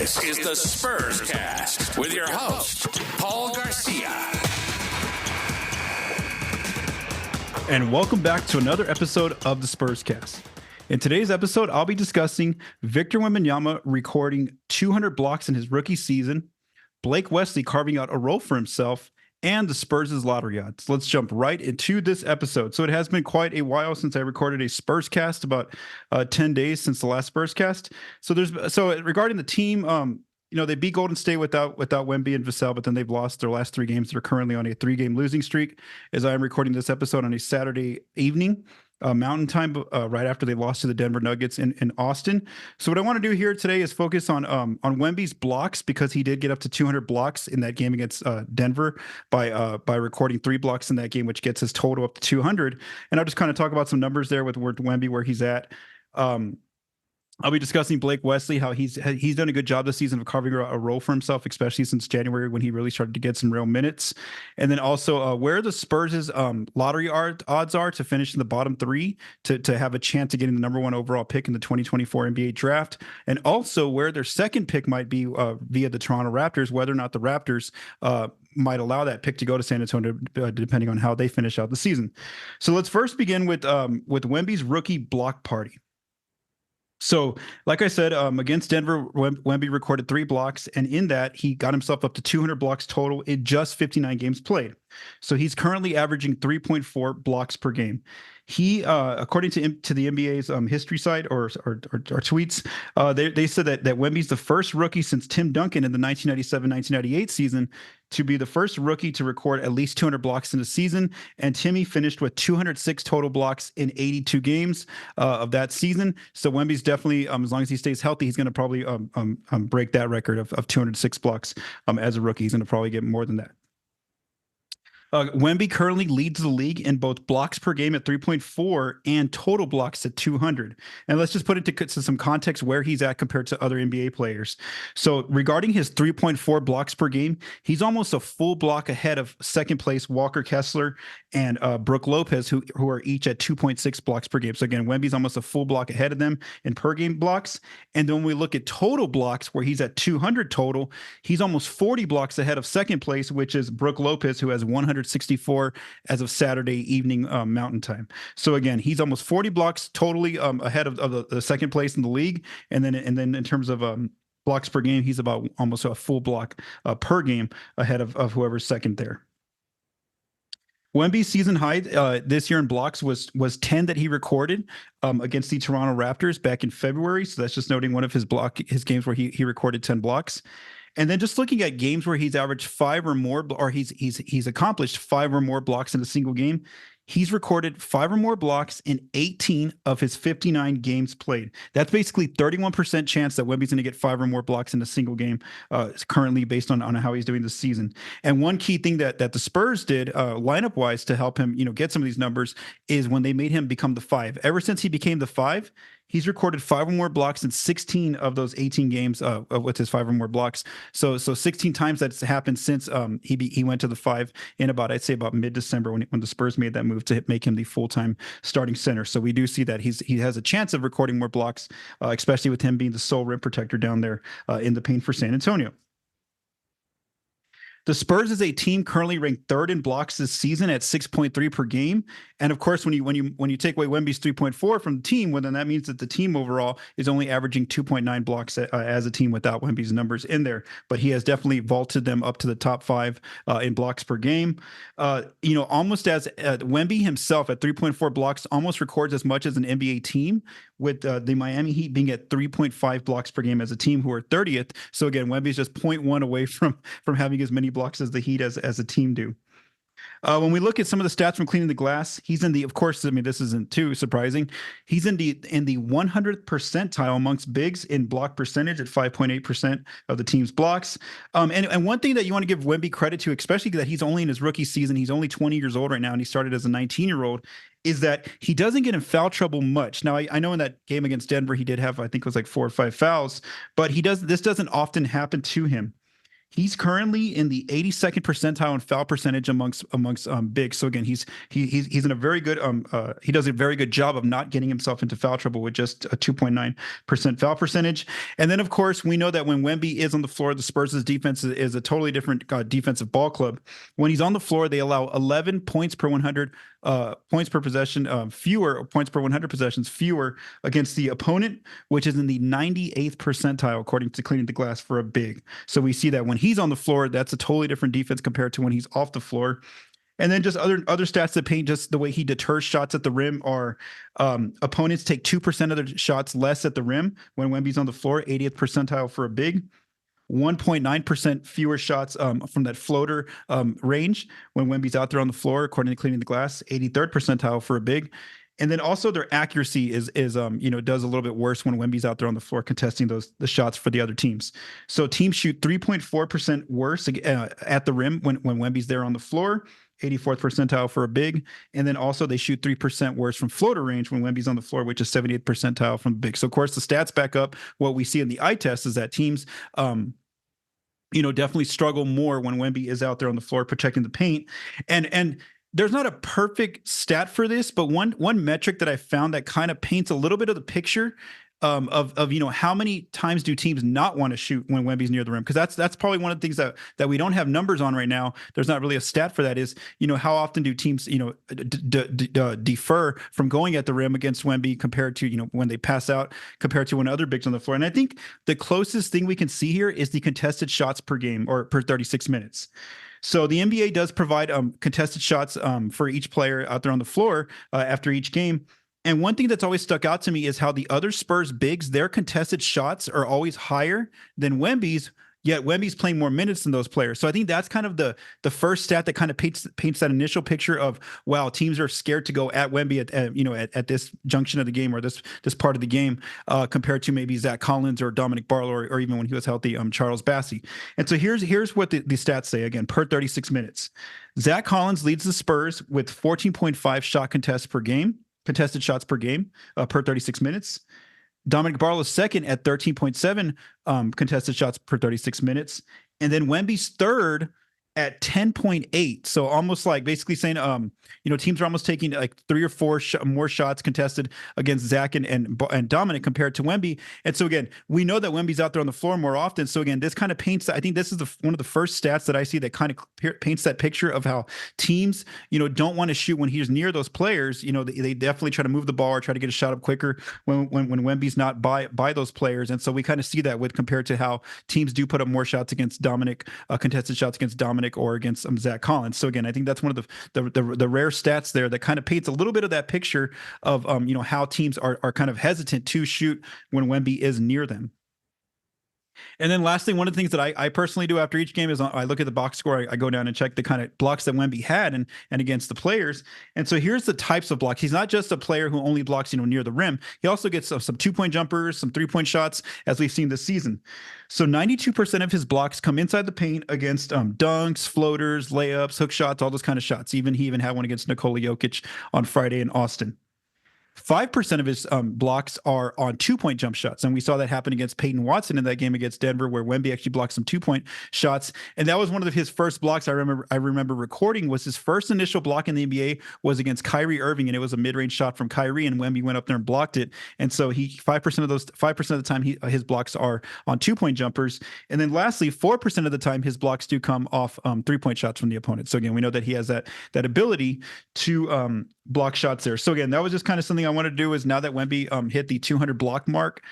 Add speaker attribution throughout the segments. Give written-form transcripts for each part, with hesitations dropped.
Speaker 1: This is the Spurscast with your host, Paul Garcia.
Speaker 2: And welcome back to another episode of the Spurscast. In today's episode, I'll be discussing Victor Wembanyama recording 200 blocks in his rookie season, Blake Wesley carving out a role for himself, and the Spurs' lottery odds. Let's jump right into this episode. So it has been quite a while since I recorded a Spurscast, about 10 days since the last Spurscast. So regarding the team, they beat Golden State without Wemby and Vassell, but then they've lost their last 3 games. They're currently on a 3-game losing streak as I am recording this episode on a Saturday evening. Mountain time, right after they lost to the Denver Nuggets in Austin. So what I want to do here today is focus on Wemby's blocks, because he did get up to 200 blocks in that game against Denver by recording 3 blocks in that game, which gets his total up to 200. And I'll just kind of talk about some numbers there with Wemby, where he's at. I'll be discussing Blake Wesley, how he's done a good job this season of carving a role for himself, especially since January when he really started to get some real minutes. And then also where the Spurs' lottery odds are to finish in the bottom 3 to have a chance of getting the number 1 overall pick in the 2024 NBA draft. And also where their second pick might be via the Toronto Raptors, whether or not the Raptors might allow that pick to go to San Antonio, depending on how they finish out the season. So let's first begin with Wemby's rookie block party. So, like I said, against Denver, Wemby recorded 3 blocks, and in that, he got himself up to 200 blocks total in just 59 games played. So he's currently averaging 3.4 blocks per game. He, according to the NBA's history site or tweets, they said that Wemby's the first rookie since Tim Duncan in the 1997-1998 season to be the first rookie to record at least 200 blocks in a season. And Timmy finished with 206 total blocks in 82 games of that season. So Wemby's definitely, as long as he stays healthy, he's going to probably break that record of 206 blocks as a rookie. He's going to probably get more than that. Wemby currently leads the league in both blocks per game at 3.4 and total blocks at 200. And let's just put into some context where he's at compared to other NBA players. So regarding his 3.4 blocks per game, he's almost a full block ahead of second place Walker Kessler and Brook Lopez, who are each at 2.6 blocks per game. So again, Wemby's almost a full block ahead of them in per game blocks. And then when we look at total blocks, where he's at 200 total, he's almost 40 blocks ahead of second place, which is Brook Lopez, who has 164 as of Saturday evening Mountain Time. So again, he's almost 40 blocks totally ahead of the second place in the league. And then in terms of blocks per game, he's about almost a full block per game ahead of whoever's second there. Wemby's season high this year in blocks was 10 that he recorded against the Toronto Raptors back in February. So that's just noting one of his games where he recorded 10 blocks. And then just looking at games where he's averaged 5 or more, or he's accomplished 5 or more blocks in a single game, he's recorded 5 or more blocks in 18 of his 59 games played. That's basically 31% chance that Wemby's going to get 5 or more blocks in a single game currently, based on how he's doing this season. And one key thing that the Spurs did lineup wise to help him, get some of these numbers, is when they made him become the 5. Ever since he became the 5, he's recorded 5 or more blocks in 16 of those 18 games with his 5 or more blocks. So 16 times that's happened since he went to the 5 in I'd say about mid-December when the Spurs made that move to make him the full-time starting center. So we do see that he has a chance of recording more blocks, especially with him being the sole rim protector down there in the paint for San Antonio. The Spurs is a team currently ranked 3rd in blocks this season at 6.3 per game. And of course, when you take away Wemby's 3.4 from the team, well, then that means that the team overall is only averaging 2.9 blocks as a team without Wemby's numbers in there. But he has definitely vaulted them up to the top 5 in blocks per game. Almost as Wemby himself at 3.4 blocks almost records as much as an NBA team, with the Miami Heat being at 3.5 blocks per game as a team, who are 30th. So again, Wemby's just 0.1 away from having as many blocks as the Heat as a team do. When we look at some of the stats from cleaning the glass, he's in the, of course, I mean, this isn't too surprising. He's in the 100th percentile amongst bigs in block percentage at 5.8% of the team's blocks. And one thing that you want to give Wemby credit to, especially that he's only in his rookie season, he's only 20 years old right now, and he started as a 19-year-old, is that he doesn't get in foul trouble much. Now, I know in that game against Denver, he did have, I think it was like 4 or 5 fouls, but this doesn't often happen to him. He's currently in the 82nd percentile in foul percentage amongst bigs. So again, he's in a very good he does a very good job of not getting himself into foul trouble with just a 2.9% foul percentage. And then of course we know that when Wemby is on the floor, the Spurs' defense is a totally different defensive ball club. When he's on the floor, they allow 11 points per 100 points per possession, fewer points per 100 possessions, fewer against the opponent, which is in the 98th percentile according to Cleaning the Glass for a big. So we see that when he's on the floor, that's a totally different defense compared to when he's off the floor. And then just other stats that paint just the way he deters shots at the rim are opponents take 2% of their shots less at the rim when Wemby's on the floor, 80th percentile for a big. 1.9% fewer shots from that floater range when Wemby's out there on the floor, according to Cleaning the Glass, 83rd percentile for a big. And then also their accuracy is does a little bit worse when Wemby's out there on the floor contesting the shots for the other teams. So teams shoot 3.4% worse at the rim when Wemby's there on the floor, 84th percentile for a big. And then also they shoot 3% worse from floater range when Wemby's on the floor, which is 78th percentile from the big. So of course the stats back up what we see in the eye test is that teams definitely struggle more when Wemby is out there on the floor protecting the paint. And there's not a perfect stat for this, but one metric that I found that kind of paints a little bit of the picture of how many times do teams not want to shoot when Wemby's near the rim? Because that's probably one of the things that we don't have numbers on right now. There's not really a stat for that. Is how often do teams defer from going at the rim against Wemby compared to when they pass out compared to when other bigs on the floor? And I think the closest thing we can see here is the contested shots per game or per 36 minutes. So the NBA does provide contested shots for each player out there on the floor after each game. And one thing that's always stuck out to me is how the other Spurs bigs, their contested shots are always higher than Wemby's, yet Wemby's playing more minutes than those players. So I think that's kind of the first stat that kind of paints that initial picture of, wow, teams are scared to go at Wemby at this junction of the game or this part of the game compared to maybe Zach Collins or Dominic Barlow or even when he was healthy, Charles Bassey. And so here's what the stats say again, per 36 minutes. Zach Collins leads the Spurs with 14.5 shot contested shots per game per 36 minutes. Dominic Barlow is second at 13.7 contested shots per 36 minutes. And then Wemby's third at 10.8. So almost like basically saying, teams are almost taking like 3 or 4 more shots contested against Zach and Dominic compared to Wemby. And so again, we know that Wemby's out there on the floor more often. So again, this kind of paints, I think this is one of the first stats that I see that kind of paints that picture of how teams, don't want to shoot when he's near those players. They definitely try to move the ball or try to get a shot up quicker when Wemby's not by those players. And so we kind of see that with compared to how teams do put up more shots against Dominic, contested shots against Dominic or against Zach Collins. So again, I think that's one of the rare stats there that kind of paints a little bit of that picture of how teams are kind of hesitant to shoot when Wemby is near them. And then lastly, one of the things that I personally do after each game is I look at the box score. I go down and check the kind of blocks that Wemby had and against the players. And so here's the types of blocks. He's not just a player who only blocks, near the rim. He also gets some 2-point jumpers, some 3-point shots, as we've seen this season. So 92% of his blocks come inside the paint against dunks, floaters, layups, hook shots, all those kind of shots. He even had one against Nikola Jokic on Friday in Austin. 5% of his blocks are on 2-point jump shots. And we saw that happen against Peyton Watson in that game against Denver, where Wemby actually blocked some 2-point shots. And that was one of his first blocks I remember recording. Was his first initial block in the NBA was against Kyrie Irving. And it was a mid-range shot from Kyrie, and Wemby went up there and blocked it. And so 5% of the time his blocks are on 2-point jumpers. And then lastly, 4% of the time his blocks do come off 3-point shots from the opponent. So again, we know that he has that ability to block shots there. So again, that was just kind of something I wanted to do, is now that Wemby hit the 200 block mark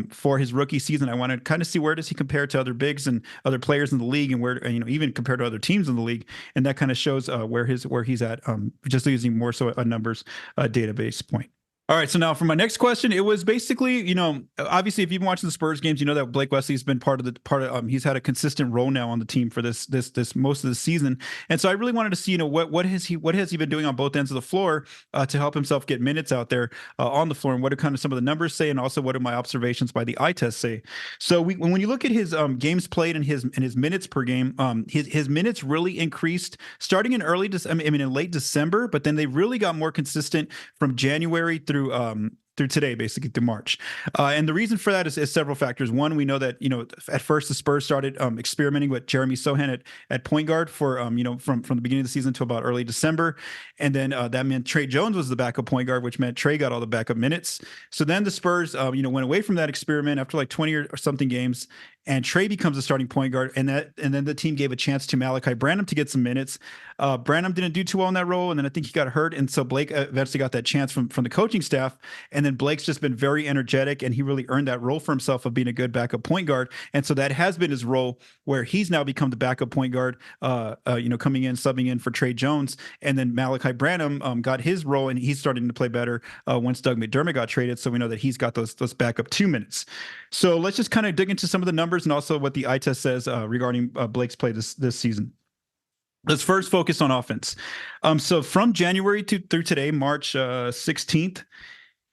Speaker 2: for his rookie season, I want to kind of see where does he compare to other bigs and other players in the league, and where, even compared to other teams in the league. And that kind of shows where he's at, just using more so a numbers database point. All right, so now for my next question, it was basically, obviously if you've been watching the Spurs games, you know that Blake Wesley has been part of he's had a consistent role now on the team for this most of the season, and so I really wanted to see, what has he been doing on both ends of the floor to help himself get minutes out there on the floor, and what do kind of some of the numbers say, and also what do my observations by the eye test say. So when you look at his games played and his minutes per game, his minutes really increased starting in in late December, but then they really got more consistent from January through through today, basically through March. And the reason for that is several factors. One, we know that, at first the Spurs started experimenting with Jeremy Sohan at point guard for, from the beginning of the season to about early December. And then that meant Trey Jones was the backup point guard, which meant Trey got all the backup minutes. So then the Spurs, went away from that experiment after like 20 or something games, and Trey becomes a starting point guard. And then the team gave a chance to Malachi Branham to get some minutes. Branham didn't do too well in that role, and then I think he got hurt. And so Blake eventually got that chance from the coaching staff. And then Blake's just been very energetic, and he really earned that role for himself of being a good backup point guard. And so that has been his role, where he's now become the backup point guard, coming in, subbing in for Trey Jones. And then Malachi Branham got his role, and he's starting to play better once Doug McDermott got traded. So we know that he's got those backup 2 minutes. So let's just kind of dig into some of the numbers and also what the eye test says regarding Blake's play this season. Let's first focus on offense. So from January through today, March 16th,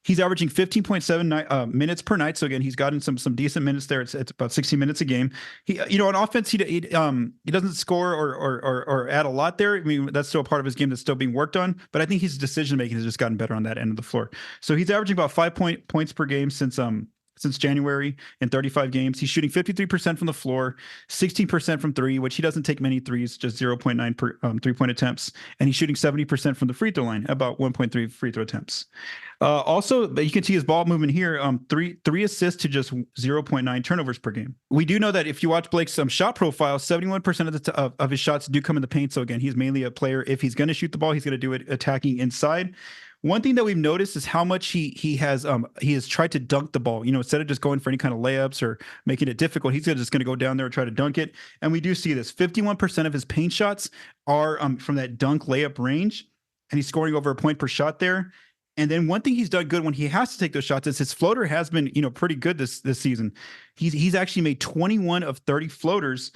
Speaker 2: he's averaging 15.7 minutes per night. So again, he's gotten some decent minutes there. It's about 60 minutes a game. He, on offense, he doesn't score or add a lot there. I mean, that's still a part of his game that's still being worked on. But I think his decision making has just gotten better on that end of the floor. So he's averaging about 5 points per game since January in 35 games. He's shooting 53% from the floor, 16% from three, which he doesn't take many threes, just 0.9 per 3-point attempts. And he's shooting 70% from the free throw line, about 1.3 free throw attempts. Also, you can see his ball movement here, three assists to just 0.9 turnovers per game. We do know that if you watch Blake's shot profile, 71% of his shots do come in the paint. So again, he's mainly a player. If he's going to shoot the ball, he's going to do it attacking inside. One thing that we've noticed is how much he has tried to dunk the ball. Instead of just going for any kind of layups or making it difficult, he's just going to go down there and try to dunk it. And we do see this. 51% of his paint shots are from that dunk layup range, and he's scoring over a point per shot there. And then one thing he's done good when he has to take those shots is his floater has been, pretty good this season. He's actually made 21 of 30 floaters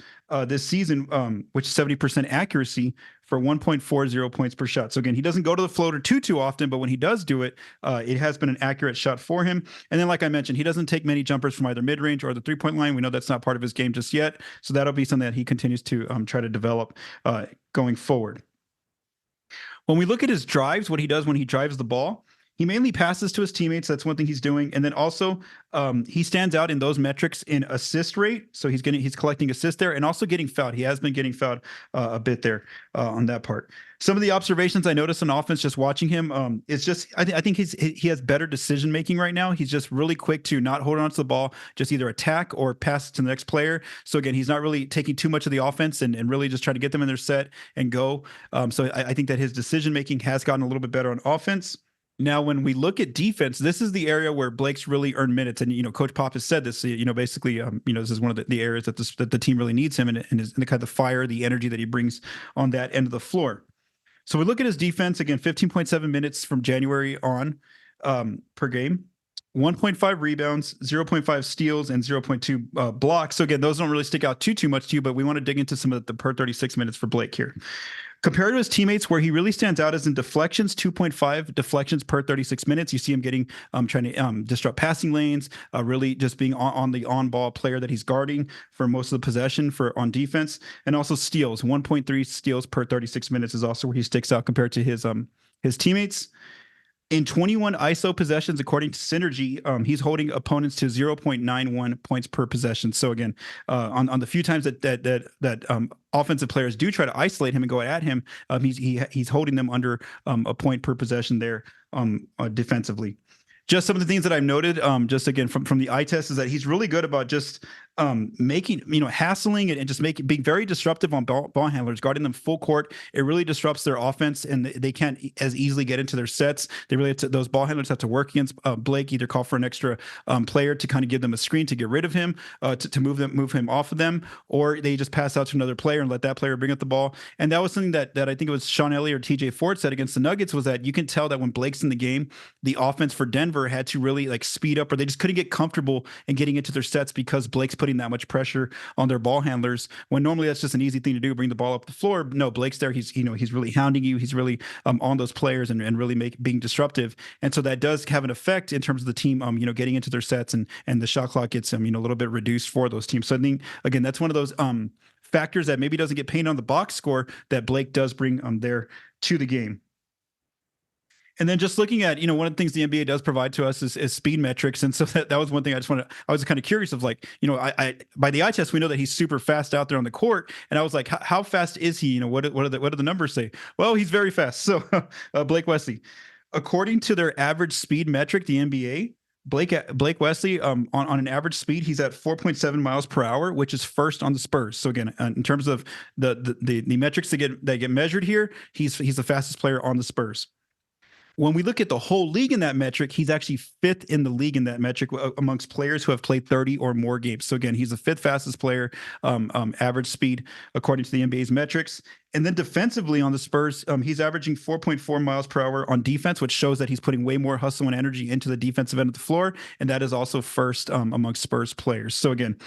Speaker 2: this season, which is 70% accuracy for 1.40 points per shot. So again, he doesn't go to the floater too often, but when he does do it, it has been an accurate shot for him. And then, like I mentioned, he doesn't take many jumpers from either mid-range or the three-point line. We know that's not part of his game just yet. So that'll be something that he continues to try to develop going forward. When we look at his drives, what he does when he drives the ball, he mainly passes to his teammates. That's one thing he's doing. And then also he stands out in those metrics in assist rate. So he's collecting assists there and also getting fouled. He has been getting fouled a bit there on that part. Some of the observations I noticed on offense just watching him is just I think he has better decision making right now. He's just really quick to not hold on to the ball, just either attack or pass to the next player. So again, he's not really taking too much of the offense and really just trying to get them in their set and go. So I think that his decision making has gotten a little bit better on offense. Now, when we look at defense, this is the area where Blake's really earned minutes. And, Coach Pop has said this, basically, this is one of the areas that the team really needs him and the kind of the fire, the energy that he brings on that end of the floor. So we look at his defense, again, 15.7 minutes from January on per game, 1.5 rebounds, 0.5 steals, and 0.2 blocks. So again, those don't really stick out too much to you, but we want to dig into some of the per 36 minutes for Blake here. Compared to his teammates, where he really stands out is in deflections, 2.5 deflections per 36 minutes. You see him getting trying to disrupt passing lanes, really just being on the on-ball player that he's guarding for most of the possession on defense, and also steals. 1.3 steals per 36 minutes is also where he sticks out compared to his teammates. In 21 ISO possessions, according to Synergy, he's holding opponents to 0.91 points per possession. So again, on the few times that offensive players do try to isolate him and go at him, he's holding them under a point per possession there defensively. Just some of the things that I've noted, just again from the eye test, is that he's really good about just making, hassling and just being very disruptive on ball handlers, guarding them full court. It really disrupts their offense, and they can't as easily get into their sets. They really those ball handlers have to work against Blake, either call for an extra player to kind of give them a screen to get rid of him, to move him off of them, or they just pass out to another player and let that player bring up the ball. And that was something that I think it was Sean Elliott or TJ Ford said against the Nuggets, was that you can tell that when Blake's in the game, the offense for Denver had to really speed up, or they just couldn't get comfortable in getting into their sets because Blake's putting that much pressure on their ball handlers, when normally that's just an easy thing to do, bring the ball up the floor. No, Blake's there. He's really hounding you. He's really on those players and really being disruptive. And so that does have an effect in terms of the team, getting into their sets, and the shot clock gets a little bit reduced for those teams. So I think, again, that's one of those factors that maybe doesn't get painted on the box score that Blake does bring there to the game. And then just looking at, one of the things the NBA does provide to us is speed metrics. And so that was one thing I was kind of curious of, like, I by the eye test, we know that he's super fast out there on the court. And I was like, how fast is he? What do the numbers say? Well, he's very fast. So Blake Wesley, according to their average speed metric, the NBA, Blake Wesley, on an average speed, he's at 4.7 miles per hour, which is first on the Spurs. So again, in terms of the metrics that get measured here, he's the fastest player on the Spurs. When we look at the whole league in that metric, he's actually fifth in the league in that metric amongst players who have played 30 or more games. So again, he's the fifth fastest player, average speed, according to the NBA's metrics. And then defensively on the Spurs, he's averaging 4.4 miles per hour on defense, which shows that he's putting way more hustle and energy into the defensive end of the floor. And that is also first amongst Spurs players. So again,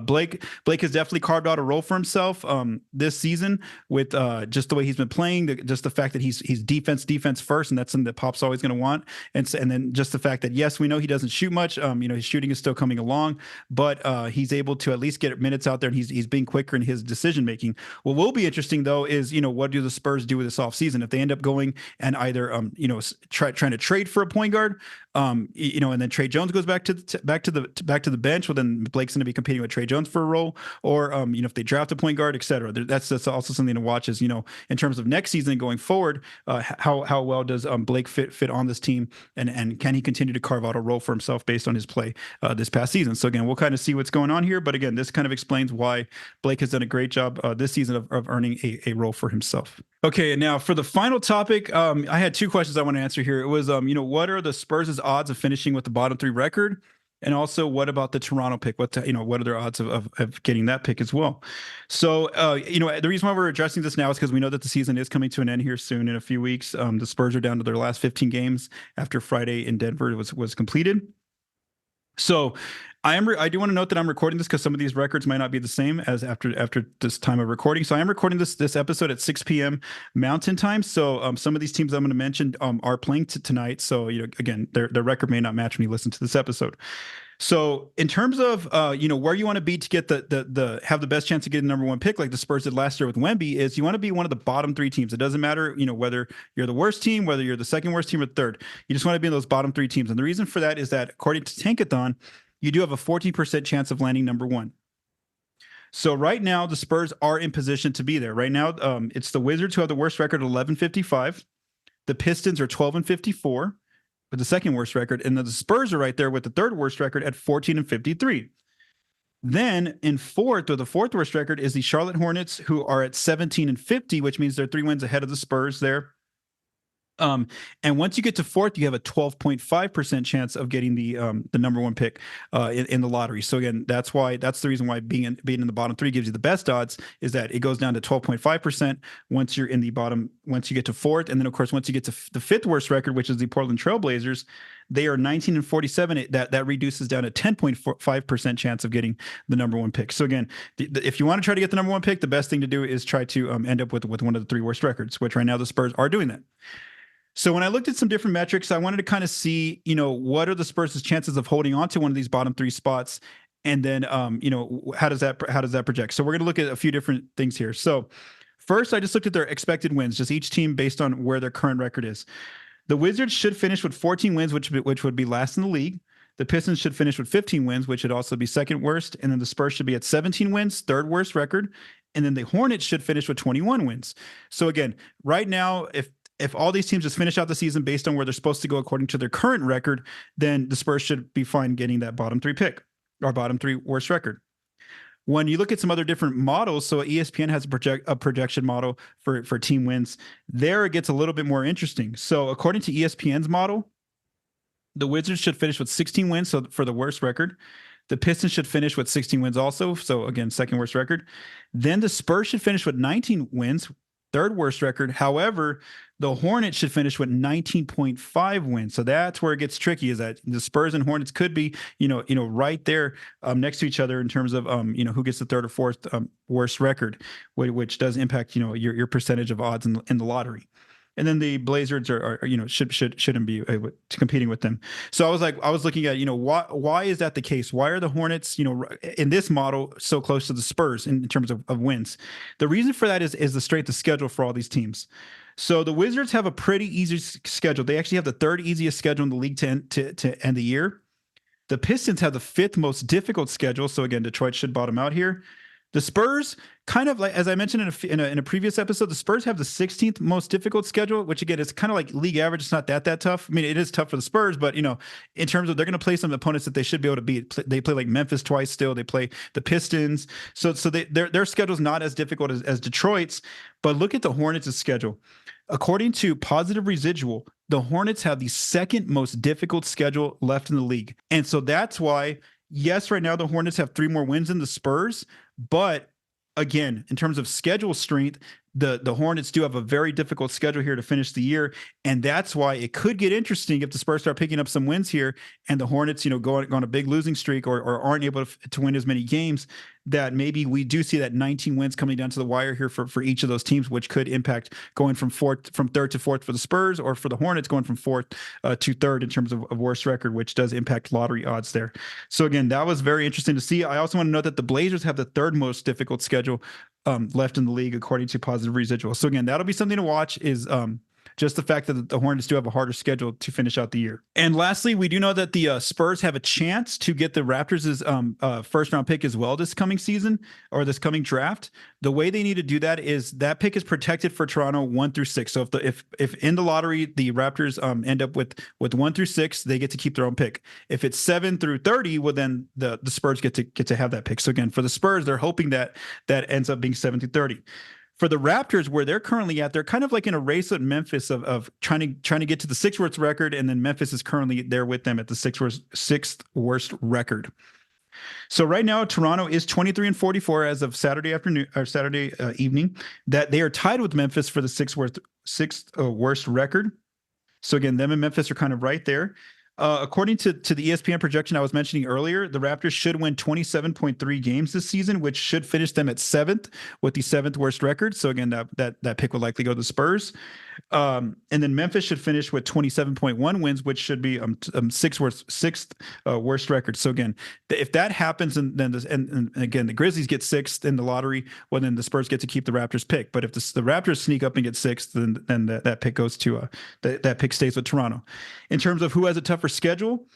Speaker 2: Blake has definitely carved out a role for himself this season with just the way he's been playing, just the fact that he's defense first, and that's something that Pop's always going to want. And then just the fact that, yes, we know he doesn't shoot much. His shooting is still coming along, but he's able to at least get minutes out there, and he's being quicker in his decision making. What will be interesting though is, what do the Spurs do with this offseason? If they end up going and either trying to trade for a point guard, and then Trey Jones goes back to the bench, well, then Blake's going to be competing with Trey Jones for a role, or if they draft a point guard, et cetera. That's also something to watch, is in terms of next season going forward, how well does Blake fit on this team, and can he continue to carve out a role for himself based on his play this past season? So again, we'll kind of see what's going on here, but again, this kind of explains why Blake has done a great job this season of earning a role for himself. Okay, and now for the final topic, I had two questions I want to answer here. It was, what are the Spurs' odds of finishing with the bottom three record? And also, what about the Toronto pick? What are their odds of getting that pick as well? So, the reason why we're addressing this now is because we know that the season is coming to an end here soon in a few weeks. The Spurs are down to their last 15 games after Friday in Denver was completed. So I do want to note that I'm recording this because some of these records might not be the same as after this time of recording. So I am recording this episode at 6 p.m. Mountain Time. So some of these teams I'm going to mention are playing tonight. So again, their record may not match when you listen to this episode. So in terms of where you want to be to get the have the best chance of getting the number one pick, like the Spurs did last year with Wemby, is you want to be one of the bottom three teams. It doesn't matter whether you're the worst team, whether you're the second worst team or third. You just want to be in those bottom three teams. And the reason for that is that according to Tankathon, you do have a 14% chance of landing number one. So right now the Spurs are in position to be there. Right now it's the Wizards who have the worst record at 11-55. The Pistons are 12-54. With the second worst record, and the Spurs are right there with the third worst record at 14-53. Then in fourth, or the fourth worst record, is the Charlotte Hornets, who are at 17-50, which means they're 3 wins ahead of the Spurs there. And once you get to fourth, you have a 12.5% chance of getting the number one pick in the lottery. So again, that's the reason why being in the bottom three gives you the best odds, is that it goes down to 12.5% once you're in the bottom, once you get to fourth. And then of course, once you get to the fifth worst record, which is the Portland Trailblazers, they are 19-47. That reduces down to 10.5% chance of getting the number one pick. So again, if you want to try to get the number one pick, the best thing to do is try to end up with one of the three worst records, which right now the Spurs are doing that. So when I looked at some different metrics, I wanted to kind of see, what are the Spurs' chances of holding on to one of these bottom three spots? And then, how does that project? So we're going to look at a few different things here. So first, I just looked at their expected wins, just each team based on where their current record is. The Wizards should finish with 14 wins, which would be last in the league. The Pistons should finish with 15 wins, which would also be second worst. And then the Spurs should be at 17 wins, third worst record. And then the Hornets should finish with 21 wins. So again, right now, if all these teams just finish out the season based on where they're supposed to go according to their current record, then the Spurs should be fine getting that bottom three pick, or bottom three worst record. When you look at some other different models, so ESPN has a projection model for team wins. There it gets a little bit more interesting. So according to ESPN's model, the Wizards should finish with 16 wins, so for the worst record. The Pistons should finish with 16 wins also, so again, second worst record. Then the Spurs should finish with 19 wins, third worst record. However, the Hornets should finish with 19.5 wins. So that's where it gets tricky, is that the Spurs and Hornets could be, right there next to each other in terms of, who gets the third or fourth worst record, which does impact, your percentage of odds in the lottery. And then the Blazers are shouldn't be competing with them. So I was looking at, why is that the case? Why are the Hornets, in this model so close to the Spurs in terms of wins? The reason for that is the strength of schedule for all these teams. So the Wizards have a pretty easy schedule. They actually have the third easiest schedule in the league to end the year. The Pistons have the fifth most difficult schedule. So again, Detroit should bottom out here. The Spurs, kind of like, as I mentioned in a previous episode, the Spurs have the 16th most difficult schedule, which again, is kind of like league average. It's not that tough. I mean, it is tough for the Spurs, but in terms of they're going to play some opponents that they should be able to beat. They play like Memphis twice still. They play the Pistons. So their schedule is not as difficult as Detroit's, but look at the Hornets' schedule. According to Positive Residual, the Hornets have the second most difficult schedule left in the league. And so that's why, yes, right now the Hornets have 3 more wins than the Spurs, but again, in terms of schedule strength, the Hornets do have a very difficult schedule here to finish the year, and that's why it could get interesting if the Spurs start picking up some wins here, and the Hornets, go on a big losing streak or aren't able to win as many games. That maybe we do see that 19 wins coming down to the wire here for each of those teams, which could impact going from third to fourth for the Spurs, or for the Hornets going from fourth to third in terms of worst record, which does impact lottery odds there. So again, that was very interesting to see. I also want to note that the Blazers have the third most difficult schedule left in the league, according to Positive Residual. So again, that'll be something to watch, is just the fact that the Hornets do have a harder schedule to finish out the year. And lastly, we do know that the Spurs have a chance to get the Raptors' first round pick as well this coming season, or this coming draft. The way they need to do that is that pick is protected for Toronto 1 through 6. So if in the lottery the Raptors end up with 1 through 6, they get to keep their own pick. If it's 7 through 30, well then the Spurs get to have that pick. So again, for the Spurs, they're hoping that ends up being 7 through 30. For the Raptors, where they're currently at, they're kind of like in a race with Memphis of trying to get to the 6th worst record, and then Memphis is currently there with them at the 6th worst record. So right now, Toronto is 23-44 as of Saturday afternoon or Saturday evening. That they are tied with Memphis for the 6th worst record. So again, them and Memphis are kind of right there. According to the ESPN projection I was mentioning earlier, the Raptors should win 27.3 games this season, which should finish them at 7th with the 7th worst record. So again, that pick would likely go to the Spurs. And then Memphis should finish with 27.1 wins, which should be 6th worst record. So again, if that happens, and again the Grizzlies get 6th in the lottery, well then the Spurs get to keep the Raptors pick. But if the Raptors sneak up and get 6th, then that pick goes to that pick stays with Toronto. In terms of who has a tougher schedule,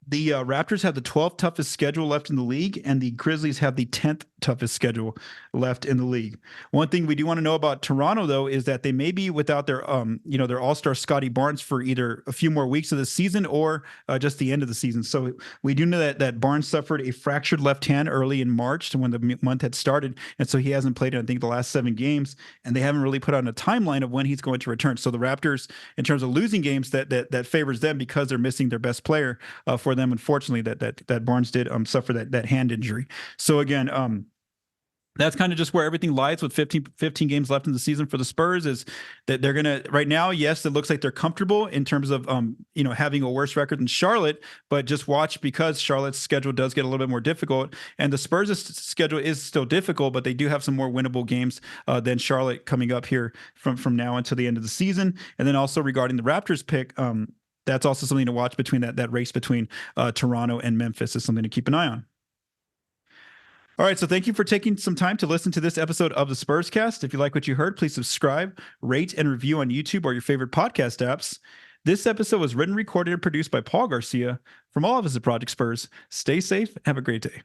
Speaker 2: the Raptors have the 12th toughest schedule left in the league, and the Grizzlies have the 10th toughest schedule left in the league. One thing we do want to know about Toronto, though, is that they may be without their their all-star Scotty Barnes for either a few more weeks of the season or just the end of the season. So we do know that Barnes suffered a fractured left hand early in March when the month had started, and so he hasn't played in, I think, the last 7 games, and they haven't really put on a timeline of when he's going to return. So the Raptors, in terms of losing games, that favors them because they're missing their best player for them. Unfortunately, that Barnes did suffer that hand injury. So again, that's kind of just where everything lies with 15 games left in the season for the Spurs, is that they're going to, right now, yes, it looks like they're comfortable in terms of, having a worse record than Charlotte, but just watch, because Charlotte's schedule does get a little bit more difficult, and the Spurs' schedule is still difficult, but they do have some more winnable games than Charlotte coming up here from now until the end of the season. And then also regarding the Raptors pick, that's also something to watch between that race between Toronto and Memphis is something to keep an eye on. All right, so thank you for taking some time to listen to this episode of the Spurscast. If you like what you heard, please subscribe, rate, and review on YouTube or your favorite podcast apps. This episode was written, recorded, and produced by Paul Garcia. From all of us at Project Spurs, stay safe, have a great day.